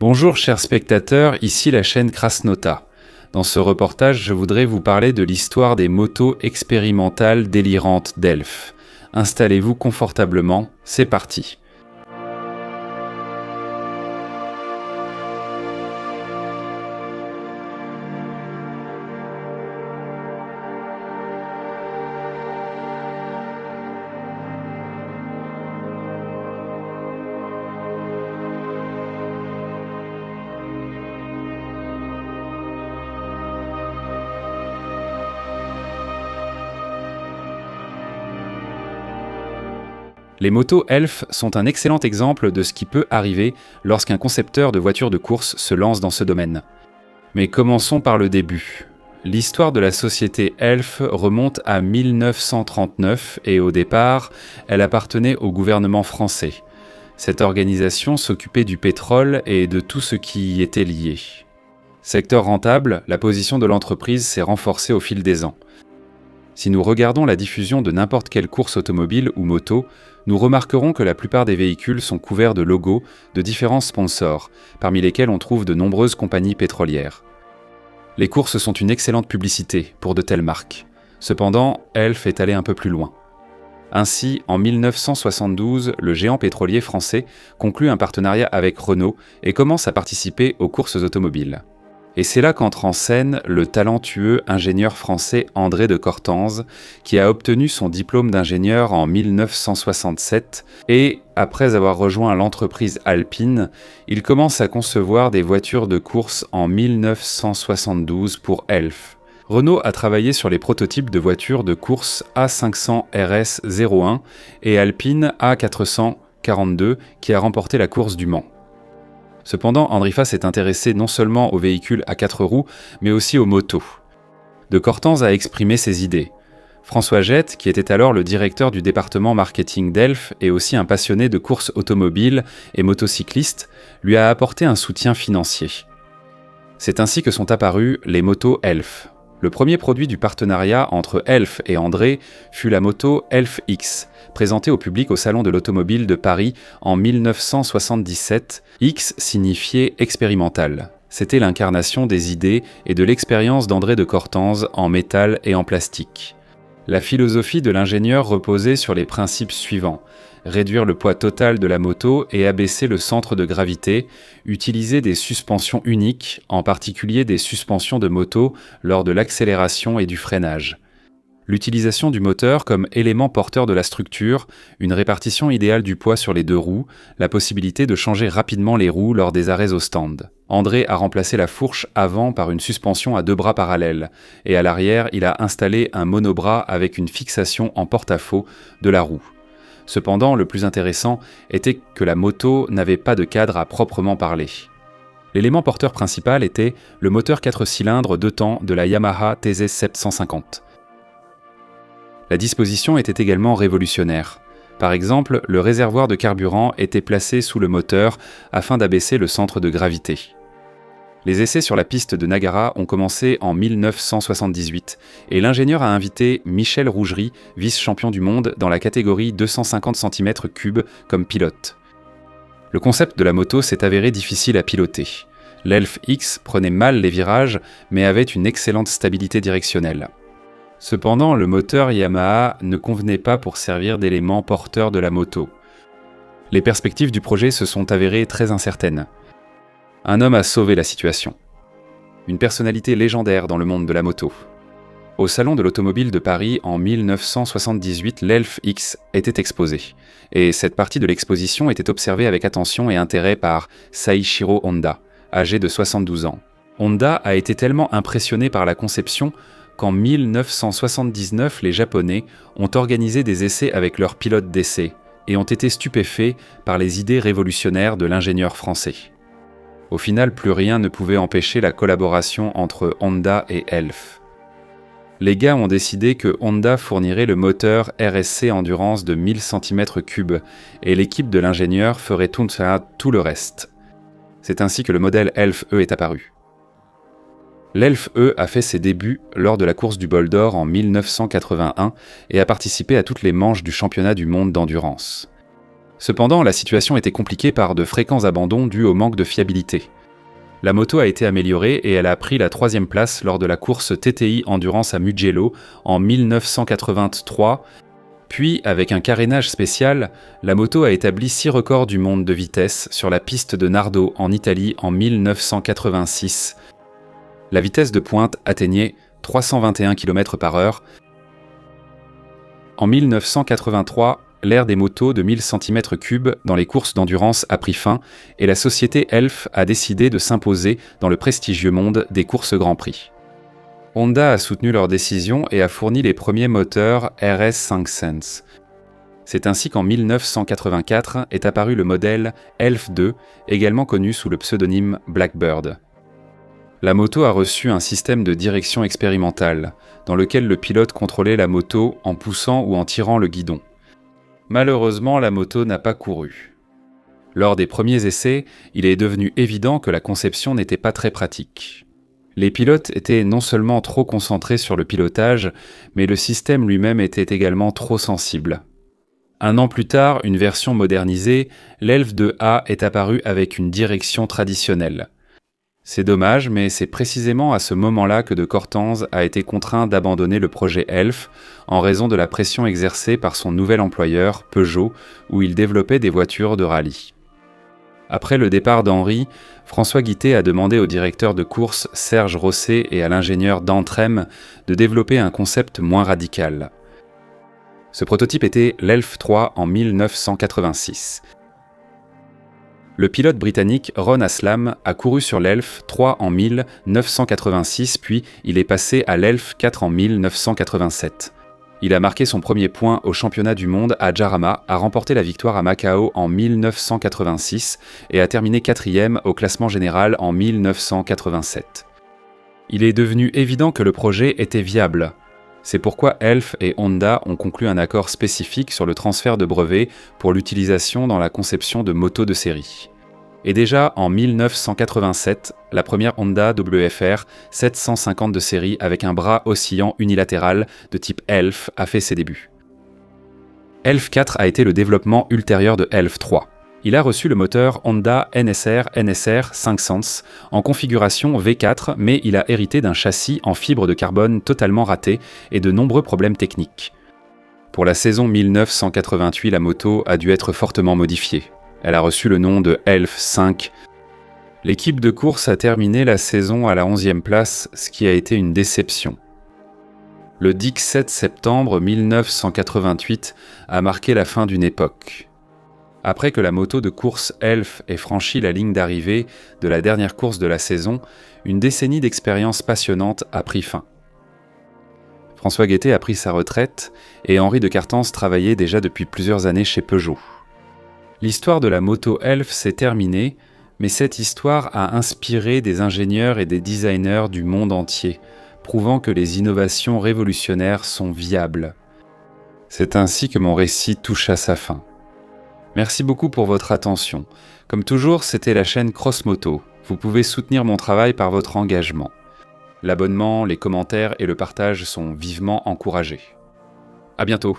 Bonjour chers spectateurs, ici la chaîne Krasnota. Dans ce reportage, je voudrais vous parler de l'histoire des motos expérimentales délirantes d'Elf. Installez-vous confortablement, c'est parti. Les motos Elf sont un excellent exemple de ce qui peut arriver lorsqu'un concepteur de voitures de course se lance dans ce domaine. Mais commençons par le début. L'histoire de la société Elf remonte à 1939 et au départ, elle appartenait au gouvernement français. Cette organisation s'occupait du pétrole et de tout ce qui y était lié. Secteur rentable, la position de l'entreprise s'est renforcée au fil des ans. Si nous regardons la diffusion de n'importe quelle course automobile ou moto, nous remarquerons que la plupart des véhicules sont couverts de logos de différents sponsors, parmi lesquels on trouve de nombreuses compagnies pétrolières. Les courses sont une excellente publicité pour de telles marques. Cependant, Elf est allé un peu plus loin. Ainsi, en 1972, le géant pétrolier français conclut un partenariat avec Renault et commence à participer aux courses automobiles. Et c'est là qu'entre en scène le talentueux ingénieur français André de Cortanze, qui a obtenu son diplôme d'ingénieur en 1967 et, après avoir rejoint l'entreprise Alpine, il commence à concevoir des voitures de course en 1972 pour Elf. Renault a travaillé sur les prototypes de voitures de course A500 RS01 et Alpine A442 qui a remporté la course du Mans. Cependant, Andrifas s'est intéressé non seulement aux véhicules à 4 roues, mais aussi aux motos. De Cortanze a exprimé ses idées. François Jette, qui était alors le directeur du département marketing d'Elf et aussi un passionné de courses automobiles et motocycliste, lui a apporté un soutien financier. C'est ainsi que sont apparues les motos Elf. Le premier produit du partenariat entre Elf et André fut la moto Elf X, présentée au public au Salon de l'Automobile de Paris en 1977. X signifiait expérimental. C'était l'incarnation des idées et de l'expérience d'André de Cortanze en métal et en plastique. La philosophie de l'ingénieur reposait sur les principes suivants: réduire le poids total de la moto et abaisser le centre de gravité, utiliser des suspensions uniques, en particulier des suspensions de moto lors de l'accélération et du freinage. L'utilisation du moteur comme élément porteur de la structure, une répartition idéale du poids sur les deux roues, la possibilité de changer rapidement les roues lors des arrêts au stand. André a remplacé la fourche avant par une suspension à deux bras parallèles, et à l'arrière, il a installé un monobras avec une fixation en porte-à-faux de la roue. Cependant, le plus intéressant était que la moto n'avait pas de cadre à proprement parler. L'élément porteur principal était le moteur 4 cylindres 2 temps de la Yamaha TZ750. La disposition était également révolutionnaire. Par exemple, le réservoir de carburant était placé sous le moteur afin d'abaisser le centre de gravité. Les essais sur la piste de Nagara ont commencé en 1978 et l'ingénieur a invité Michel Rougerie, vice-champion du monde dans la catégorie 250 cm3 comme pilote. Le concept de la moto s'est avéré difficile à piloter. L'Elf X prenait mal les virages mais avait une excellente stabilité directionnelle. Cependant, le moteur Yamaha ne convenait pas pour servir d'élément porteur de la moto. Les perspectives du projet se sont avérées très incertaines. Un homme a sauvé la situation. Une personnalité légendaire dans le monde de la moto. Au Salon de l'Automobile de Paris en 1978, l'Elf X était exposé. Et cette partie de l'exposition était observée avec attention et intérêt par Saichiro Honda, âgé de 72 ans. Honda a été tellement impressionné par la conception qu'en 1979, les Japonais ont organisé des essais avec leurs pilotes d'essai et ont été stupéfaits par les idées révolutionnaires de l'ingénieur français. Au final, plus rien ne pouvait empêcher la collaboration entre Honda et Elf. Les gars ont décidé que Honda fournirait le moteur RSC Endurance de 1000 cm3 et l'équipe de l'ingénieur ferait tout le reste. C'est ainsi que le modèle Elf E est apparu. L'Elf E a fait ses débuts lors de la course du Bol d'Or en 1981 et a participé à toutes les manches du championnat du monde d'endurance. Cependant, la situation était compliquée par de fréquents abandons dus au manque de fiabilité. La moto a été améliorée et elle a pris la 3e place lors de la course TTI Endurance à Mugello en 1983. Puis, avec un carénage spécial, la moto a établi 6 records du monde de vitesse sur la piste de Nardo en Italie en 1986. La vitesse de pointe atteignait 321 km/h. En 1983, l'ère des motos de 1000 cm3 dans les courses d'endurance a pris fin et la société Elf a décidé de s'imposer dans le prestigieux monde des courses Grand Prix. Honda a soutenu leur décision et a fourni les premiers moteurs RS 500. C'est ainsi qu'en 1984 est apparu le modèle Elf 2, également connu sous le pseudonyme Blackbird. La moto a reçu un système de direction expérimental, dans lequel le pilote contrôlait la moto en poussant ou en tirant le guidon. Malheureusement, la moto n'a pas couru. Lors des premiers essais, il est devenu évident que la conception n'était pas très pratique. Les pilotes étaient non seulement trop concentrés sur le pilotage, mais le système lui-même était également trop sensible. Un an plus tard, une version modernisée, l'Elf 2A est apparue avec une direction traditionnelle. C'est dommage, mais c'est précisément à ce moment-là que de Cortange a été contraint d'abandonner le projet Elf en raison de la pression exercée par son nouvel employeur, Peugeot, où il développait des voitures de rallye. Après le départ d'Henri, François Guittet a demandé au directeur de course Serge Rosset et à l'ingénieur d'Antrem de développer un concept moins radical. Ce prototype était l'Elf 3 en 1986. Le pilote britannique Ron Aslam a couru sur l'Elf 3 en 1986, puis il est passé à l'Elf 4 en 1987. Il a marqué son premier point au championnat du monde à Jarama, a remporté la victoire à Macao en 1986 et a terminé 4e au classement général en 1987. Il est devenu évident que le projet était viable. C'est pourquoi Elf et Honda ont conclu un accord spécifique sur le transfert de brevets pour l'utilisation dans la conception de motos de série. Et déjà en 1987, la première Honda WFR 750 de série avec un bras oscillant unilatéral de type Elf a fait ses débuts. Elf 4 a été le développement ultérieur de Elf 3. Il a reçu le moteur Honda NSR 500 en configuration V4, mais il a hérité d'un châssis en fibre de carbone totalement raté et de nombreux problèmes techniques. Pour la saison 1988, la moto a dû être fortement modifiée. Elle a reçu le nom de Elf 5. L'équipe de course a terminé la saison à la 11e place, ce qui a été une déception. Le 17 septembre 1988 a marqué la fin d'une époque. Après que la moto de course Elf ait franchi la ligne d'arrivée de la dernière course de la saison, une décennie d'expérience passionnante a pris fin. François Guittet a pris sa retraite et Henri de Cartens travaillait déjà depuis plusieurs années chez Peugeot. L'histoire de la moto Elf s'est terminée, mais cette histoire a inspiré des ingénieurs et des designers du monde entier, prouvant que les innovations révolutionnaires sont viables. C'est ainsi que mon récit touche à sa fin. Merci beaucoup pour votre attention. Comme toujours, c'était la chaîne CrossMoto. Vous pouvez soutenir mon travail par votre engagement. L'abonnement, les commentaires et le partage sont vivement encouragés. À bientôt.